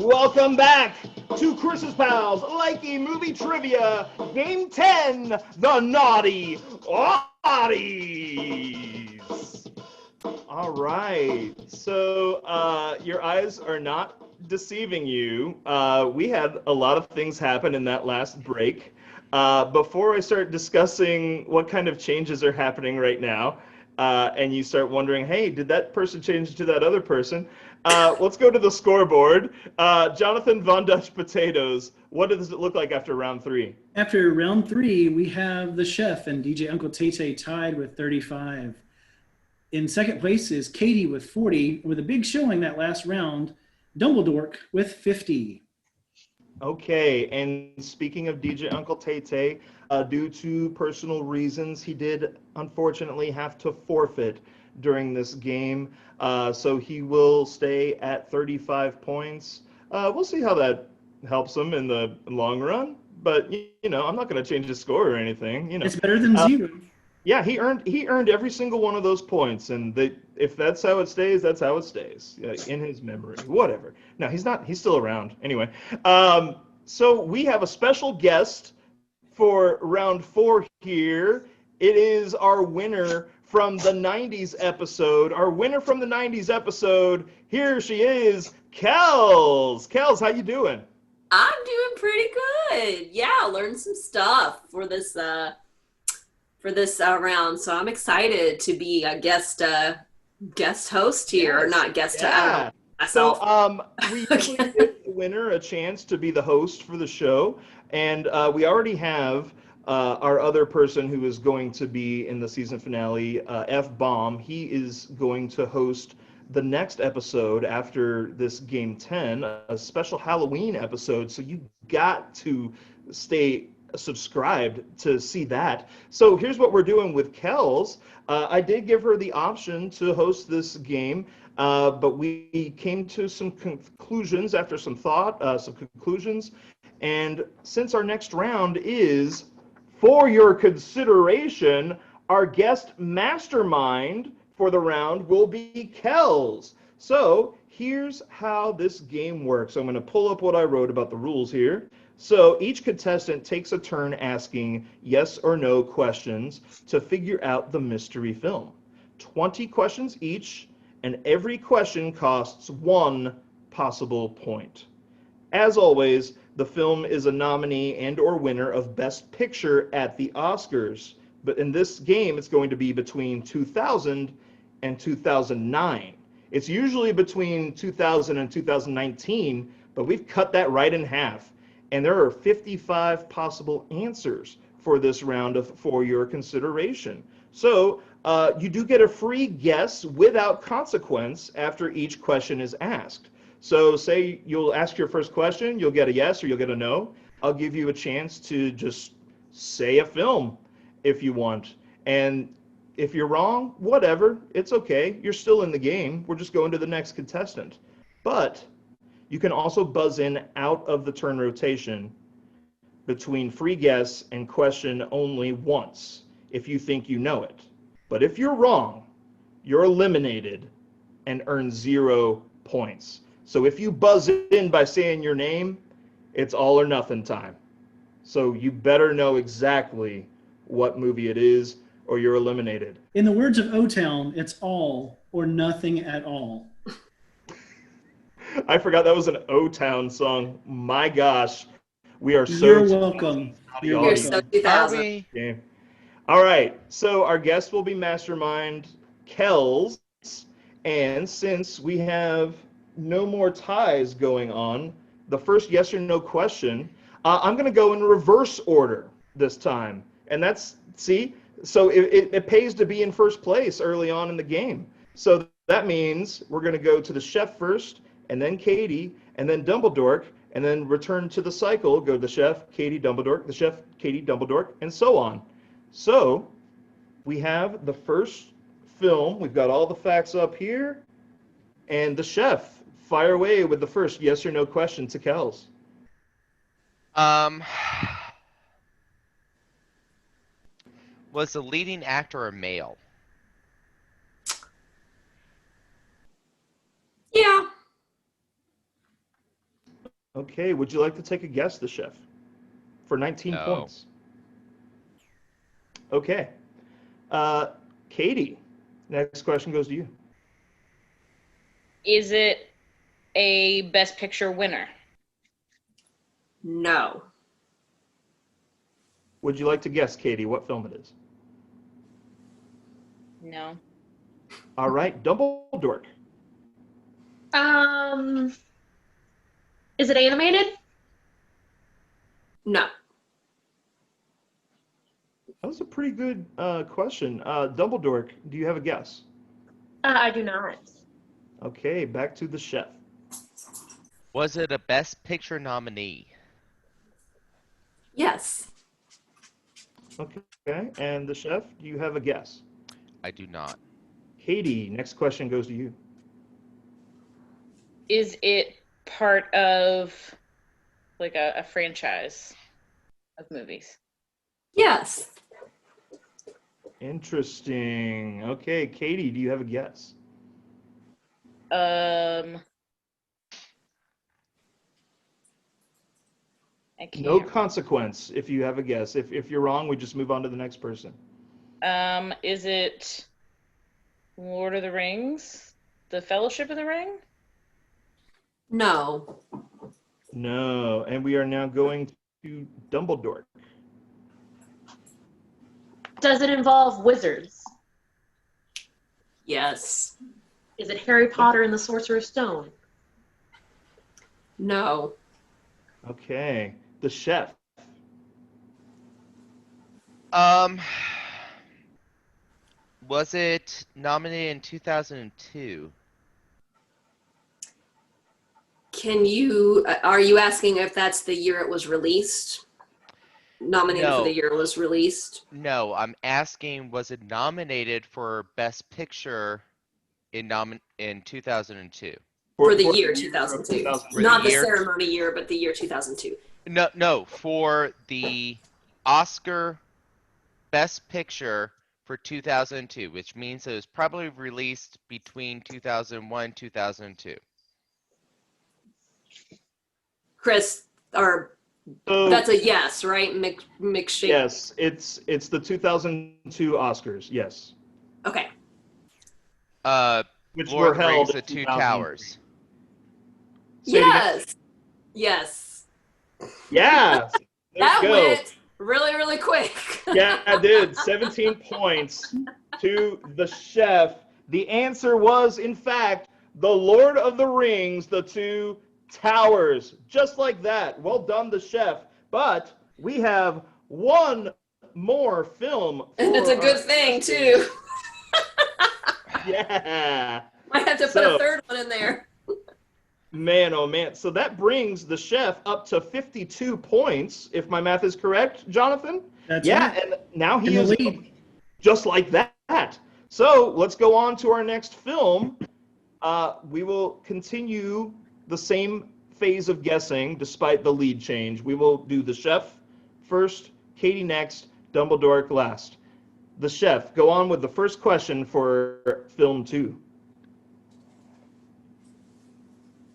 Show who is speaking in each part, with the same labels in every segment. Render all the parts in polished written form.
Speaker 1: Welcome back to Chris's Pals Likey Movie Trivia, Game 10, The Naughty Oddies. All right, so your eyes are not deceiving you. We had a lot of things happen in that last break. Before I start discussing what kind of changes are happening right now, and you start wondering, hey, did that person change to that other person? Let's go to the scoreboard. Jonathan Von Dutch Potatoes, what does it look like after round 3?
Speaker 2: After round 3, we have the chef and DJ Uncle Tay tied with 35. In second place is Katie with 40, with a big showing that last round. Dumbledore with 50.
Speaker 1: Okay, and speaking of DJ Uncle Tay, due to personal reasons, he did unfortunately have to forfeit during this game. So he will stay at 35 points. We'll see how that helps him in the long run. But, I'm not going to change his score or anything.
Speaker 2: It's better than 0.
Speaker 1: Yeah, he earned every single one of those points, and if that's how it stays, that's how it stays in his memory. Whatever. No, he's still around anyway. So we have a special guest for round 4 here. It is our winner from the 90s episode. Our winner from the 90s episode. Here she is, Kels. Kels, how you doing?
Speaker 3: I'm doing pretty good. Yeah, learned some stuff for this round, so I'm excited to be a guest host here, or not guest.
Speaker 1: Yeah.
Speaker 3: Myself.
Speaker 1: So we usually give the winner a chance to be the host for the show, and we already have our other person who is going to be in the season finale, F Bomb. He is going to host the next episode after this game 10, a special Halloween episode. So you got to stay subscribed to see that. So here's what we're doing with Kels. I did give her the option to host this game, but we came to some conclusions after some thought, and since our next round is for your consideration, our guest mastermind for the round will be Kels. So here's how this game works. I'm going to pull up what I wrote about the rules here. So each contestant takes a turn asking yes or no questions to figure out the mystery film. 20 questions each, and every question costs 1 possible point. As always, the film is a nominee and or winner of Best Picture at the Oscars. But in this game, it's going to be between 2000 and 2009. It's usually between 2000 and 2019, but we've cut that right in half. And there are 55 possible answers for this round for your consideration. So you do get a free guess without consequence after each question is asked. So say you'll ask your first question, you'll get a yes or you'll get a no. I'll give you a chance to just say a film if you want. And if you're wrong, whatever, it's okay. You're still in the game. We're just going to the next contestant. But you can also buzz in out of the turn rotation between free guess and question only once if you think you know it. But if you're wrong, you're eliminated and earn 0 points. So if you buzz in by saying your name, it's all or nothing time. So you better know exactly what movie it is or you're eliminated.
Speaker 2: In the words of O-Town, it's all or nothing at all.
Speaker 1: I forgot that was an O-Town song. My gosh. We are so...
Speaker 2: You're welcome.
Speaker 3: You're so 2000.
Speaker 1: Okay. All right. So our guest will be Mastermind Kels. And since we have no more ties going on, the first yes or no question, I'm going to go in reverse order this time. And that's, see, so it pays to be in first place early on in the game. So that means we're going to go to the chef first, and then Katie, and then Dumbledore, and then return to the cycle, go to the chef, Katie, Dumbledore, the chef, Katie, Dumbledore, and so on. So we have the first film. We've got all the facts up here. And the chef, fire away with the first yes or no question to Kels.
Speaker 4: Was the leading actor a male?
Speaker 3: Yeah.
Speaker 1: Okay, would you like to take a guess, the chef? For 19
Speaker 4: No.
Speaker 1: points. Okay. Katie, next question goes to you.
Speaker 5: Is it a Best Picture winner?
Speaker 3: No.
Speaker 1: Would you like to guess, Katie, what film it is?
Speaker 5: No.
Speaker 1: All right, Dumbledore.
Speaker 6: Is it animated?
Speaker 3: No.
Speaker 1: That was a pretty good question. Dumbledore, do you have a guess?
Speaker 6: I do not.
Speaker 1: Okay, back to the chef.
Speaker 4: Was it a Best Picture nominee?
Speaker 3: Yes.
Speaker 1: Okay, and the chef, do you have a guess?
Speaker 4: I do not.
Speaker 1: Katie, next question goes to you.
Speaker 5: Is it part of like a franchise of movies?
Speaker 3: Yes.
Speaker 1: Interesting. Okay, Katie, do you have a guess?
Speaker 5: I can't.
Speaker 1: No consequence if you have a guess. If you're wrong, we just move on to the next person.
Speaker 5: Is it Lord of the Rings? The Fellowship of the Ring?
Speaker 3: No.
Speaker 1: No, and we are now going to Dumbledore.
Speaker 6: Does it involve wizards?
Speaker 3: Yes.
Speaker 6: Is it Harry Potter and the Sorcerer's Stone?
Speaker 3: No.
Speaker 1: Okay, the chef.
Speaker 4: Was it nominated in 2002?
Speaker 3: Are you asking if that's the year it was released? Nominated for the
Speaker 4: No.
Speaker 3: year it was released?
Speaker 4: No, I'm asking, was it nominated for Best Picture in 2002?
Speaker 3: For the
Speaker 1: For
Speaker 3: year
Speaker 1: of
Speaker 3: 2002.
Speaker 1: 2002.
Speaker 3: Not the
Speaker 4: year-
Speaker 3: ceremony year, but the year 2002.
Speaker 4: No, for the Oscar Best Picture for 2002, which means it was probably released between 2001 and 2002.
Speaker 3: Chris, or
Speaker 1: So,
Speaker 3: that's a yes, right? Mixed shape.
Speaker 1: yes, it's the 2002 Oscars. Yes,
Speaker 3: Okay.
Speaker 1: which
Speaker 4: Lord
Speaker 1: were
Speaker 4: of the
Speaker 1: held
Speaker 4: Rings,
Speaker 1: in
Speaker 4: The Two
Speaker 1: 2003.
Speaker 4: Towers.
Speaker 1: Say it again.
Speaker 3: Yes. Yes.
Speaker 1: Yeah.
Speaker 3: That
Speaker 1: Let's go.
Speaker 3: went really, really quick.
Speaker 1: Yeah, I did. 17 points to the chef. The answer was, in fact, The Lord of the Rings, The Two Towers. Just like that. Well done, the chef. But we have one more film.
Speaker 3: And it's a good thing, too.
Speaker 1: Yeah.
Speaker 3: Might have to put a third one in there.
Speaker 1: Man, oh man. So that brings the chef up to 52 points, if my math is correct, Jonathan?
Speaker 2: That's
Speaker 1: Yeah,
Speaker 2: right.
Speaker 1: and now he
Speaker 2: In the
Speaker 1: is
Speaker 2: lead.
Speaker 1: just like that. So let's go on to our next film. We will continue the same phase of guessing despite the lead change. We will do the chef first, Katie next, Dumbledore last. The chef, go on with the first question for film 2.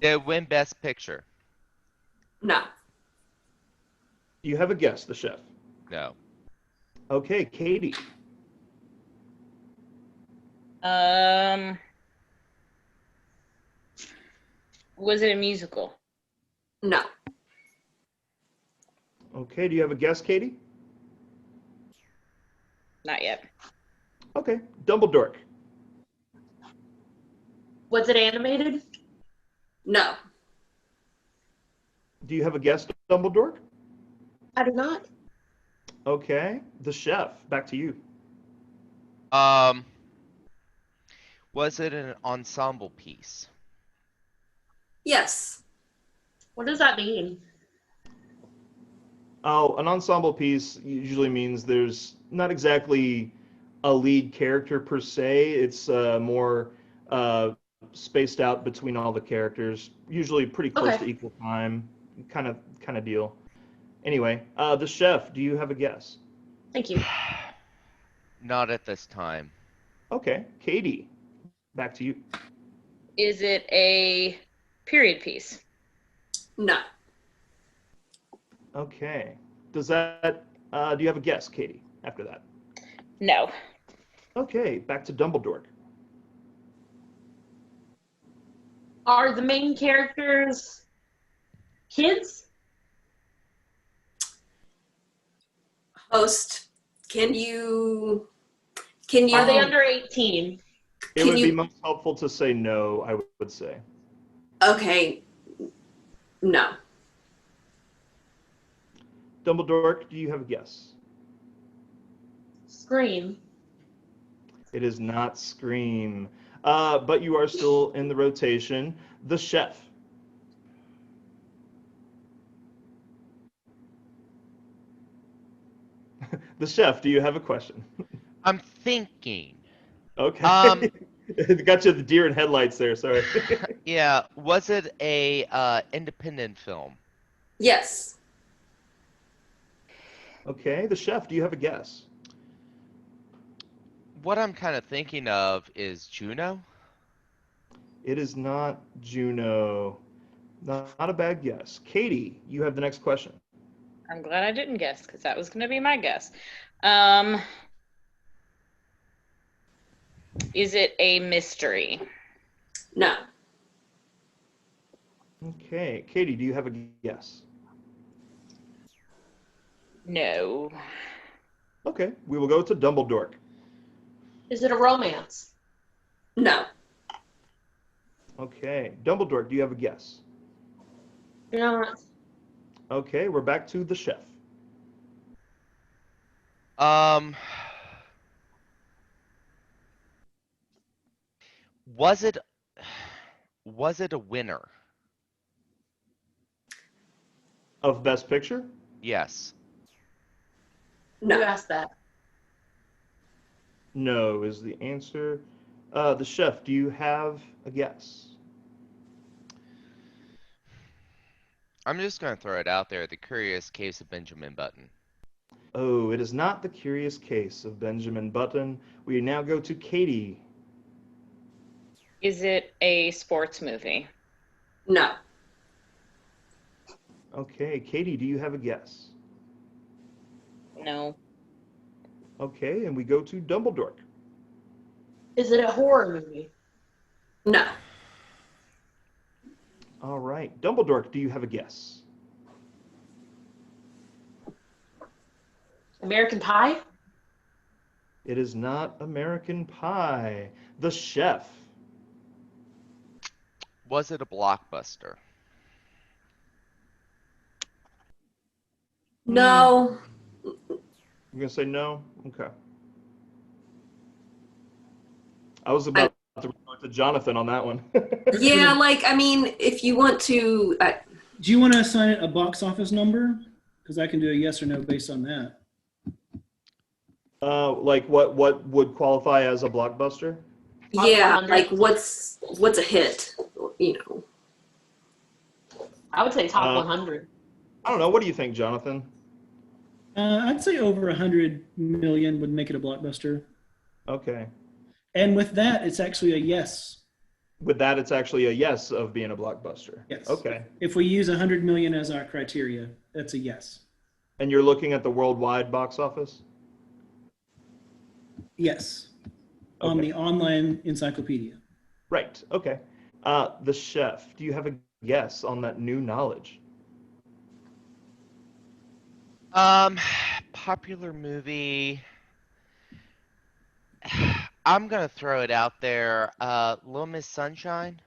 Speaker 4: Did it win Best Picture?
Speaker 3: No.
Speaker 1: Do you have a guess, the chef?
Speaker 4: No.
Speaker 1: Okay, Katie.
Speaker 5: Was it a musical?
Speaker 3: No.
Speaker 1: Okay, do you have a guess, Katie?
Speaker 5: Not yet.
Speaker 1: Okay, Dumbledore.
Speaker 6: Was it animated?
Speaker 3: No.
Speaker 1: Do you have a guess, Dumbledore?
Speaker 6: I do not.
Speaker 1: Okay, the chef, back to you.
Speaker 4: Was it an ensemble piece?
Speaker 3: Yes.
Speaker 6: What does that mean?
Speaker 1: Oh, an ensemble piece usually means there's not exactly a lead character per se. It's more spaced out between all the characters, usually pretty close
Speaker 6: Okay.
Speaker 1: to equal time, kind of deal. Anyway, the chef, do you have a guess?
Speaker 6: Thank you.
Speaker 4: Not at this time.
Speaker 1: Okay, Katie, back to you.
Speaker 5: Is it a period piece?
Speaker 3: No.
Speaker 1: Okay. Does that, do you have a guess, Katie, after that?
Speaker 5: No.
Speaker 1: Okay, back to Dumbledore.
Speaker 6: Are the main characters kids?
Speaker 3: Host, can you
Speaker 6: Are they under 18?
Speaker 1: It
Speaker 3: Can
Speaker 1: would be
Speaker 3: you-
Speaker 1: most helpful to say no, I would say.
Speaker 3: Okay. No.
Speaker 1: Dumbledore, do you have a guess?
Speaker 6: Scream.
Speaker 1: It is not Scream, but you are still in the rotation. The Chef. The Chef, do you have a question?
Speaker 4: I'm thinking.
Speaker 1: Okay. Got you the deer in headlights there, sorry.
Speaker 4: Yeah, was it a independent film?
Speaker 3: Yes.
Speaker 1: Okay, The Chef, do you have a guess?
Speaker 4: What I'm kind of thinking of is Juno.
Speaker 1: It is not Juno. Not a bad guess. Katie, you have the next question.
Speaker 5: I'm glad I didn't guess because that was going to be my guess. Is it a mystery?
Speaker 3: No.
Speaker 1: Okay, Katie, do you have a guess?
Speaker 5: No.
Speaker 1: Okay, we will go to Dumbledore.
Speaker 6: Is it a romance?
Speaker 3: No.
Speaker 1: Okay, Dumbledore, do you have a guess?
Speaker 6: Not.
Speaker 1: Okay, we're back to The Chef.
Speaker 4: Was it a winner?
Speaker 1: Of Best Picture?
Speaker 4: Yes.
Speaker 6: Who
Speaker 3: No.
Speaker 6: asked that?
Speaker 1: No is the answer. The Chef, do you have a guess?
Speaker 4: I'm just gonna throw it out there. The Curious Case of Benjamin Button.
Speaker 1: Oh, it is not The Curious Case of Benjamin Button. We now go to Katie.
Speaker 5: Is it a sports movie?
Speaker 3: No.
Speaker 1: Okay, Katie, do you have a guess?
Speaker 5: No.
Speaker 1: Okay, and we go to Dumbledore.
Speaker 6: Is it a horror movie?
Speaker 3: No.
Speaker 1: All right, Dumbledore, do you have a guess?
Speaker 6: American Pie?
Speaker 1: It is not American Pie. The Chef.
Speaker 4: Was it a blockbuster?
Speaker 3: No.
Speaker 1: You're gonna say no? Okay. I was about to report to Jonathan on that one.
Speaker 3: Yeah, like, I mean, if you want to,
Speaker 2: Do you want to assign it a box office number? Because I can do a yes or no based on that.
Speaker 1: Like what would qualify as a blockbuster?
Speaker 3: yeah,
Speaker 6: 100.
Speaker 3: like what's a hit, you know?
Speaker 6: I would say top
Speaker 1: Uh,
Speaker 6: 100.
Speaker 1: I don't know. What do you think, Jonathan?
Speaker 2: I'd say over 100 million would make it a blockbuster.
Speaker 1: Okay.
Speaker 2: And with that, it's actually a yes.
Speaker 1: With that, it's actually a yes of being a blockbuster.
Speaker 2: Yes.
Speaker 1: Okay.
Speaker 2: If we use 100 million as our criteria, that's a yes.
Speaker 1: And you're looking at the worldwide box office?
Speaker 2: Yes. On
Speaker 1: Okay.
Speaker 2: the online encyclopedia.
Speaker 1: Right. Okay. The Chef, do you have a guess on that new knowledge?
Speaker 4: Popular movie. I'm gonna throw it out there. Little Miss Sunshine.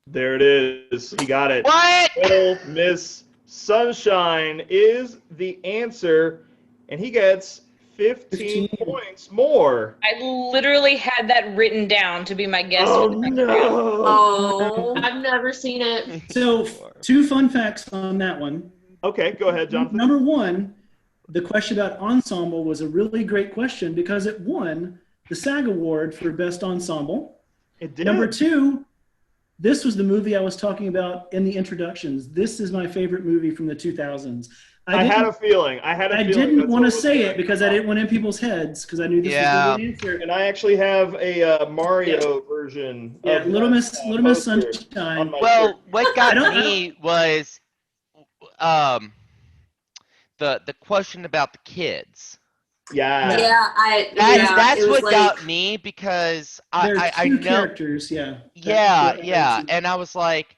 Speaker 1: There it is. He got it.
Speaker 4: What?
Speaker 1: Little Miss Sunshine is the answer, and he gets 15 points more.
Speaker 5: I literally had that written down to be my guess.
Speaker 1: Oh
Speaker 5: for the next
Speaker 1: no!
Speaker 5: round.
Speaker 3: Oh.
Speaker 6: I've never seen it.
Speaker 2: So 2 fun facts on that one.
Speaker 1: Okay, go ahead, Jonathan.
Speaker 2: Number 1, the question about ensemble was a really great question because it won the SAG Award for Best Ensemble.
Speaker 1: It did.
Speaker 2: Number 2, this was the movie I was talking about in the introductions. This is my favorite movie from the 2000s.
Speaker 1: I had a feeling. I
Speaker 2: didn't
Speaker 1: that's
Speaker 2: want to
Speaker 1: what was
Speaker 2: say
Speaker 1: gonna
Speaker 2: it because
Speaker 1: come
Speaker 2: I
Speaker 1: up.
Speaker 2: didn't want in people's heads because I knew this
Speaker 4: Yeah.
Speaker 2: was the good answer.
Speaker 1: And I actually have a Mario version.
Speaker 2: Yeah,
Speaker 1: of
Speaker 2: Little
Speaker 1: that,
Speaker 2: Miss
Speaker 1: poster
Speaker 2: Sunshine.
Speaker 1: on my
Speaker 4: Well,
Speaker 1: shirt.
Speaker 4: what
Speaker 2: I
Speaker 4: got
Speaker 2: don't-
Speaker 4: me was the question about the kids.
Speaker 1: Yeah.
Speaker 4: That's
Speaker 3: it was
Speaker 4: what
Speaker 3: like,
Speaker 4: got me because
Speaker 2: There are
Speaker 4: I
Speaker 2: two
Speaker 4: know.
Speaker 2: characters, yeah.
Speaker 4: Yeah, and I was like,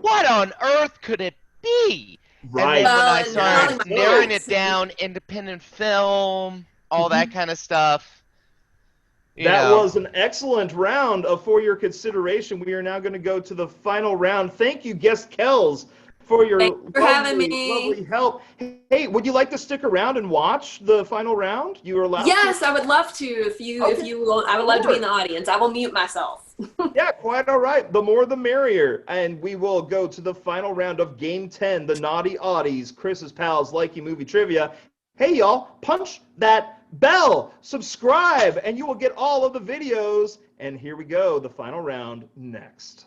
Speaker 4: what on earth could it be? And
Speaker 1: Right.
Speaker 4: then when I
Speaker 3: and telling
Speaker 4: started
Speaker 3: my
Speaker 4: narrowing
Speaker 3: parents.
Speaker 4: it down, independent film, all
Speaker 2: Mm-hmm.
Speaker 4: that kind of stuff.
Speaker 1: That was an excellent round of For Your Consideration. We are now going to go to the final round. Thank you, guest Kells, for your
Speaker 3: Thanks for having me.
Speaker 1: lovely help. Hey, would you like to stick around and watch the final round? You are allowed
Speaker 3: Yes,
Speaker 1: to.
Speaker 3: I would love to. If
Speaker 1: Okay.
Speaker 3: you will, I would love to be in the audience. I will mute myself.
Speaker 1: Yeah, quite all right. The more the merrier. And we will go to the final round of Game 10, the Naughty Oddies, Chris's Pals, Likey Movie Trivia. Hey, y'all, punch that bell, subscribe, and you will get all of the videos. And here we go, the final round next.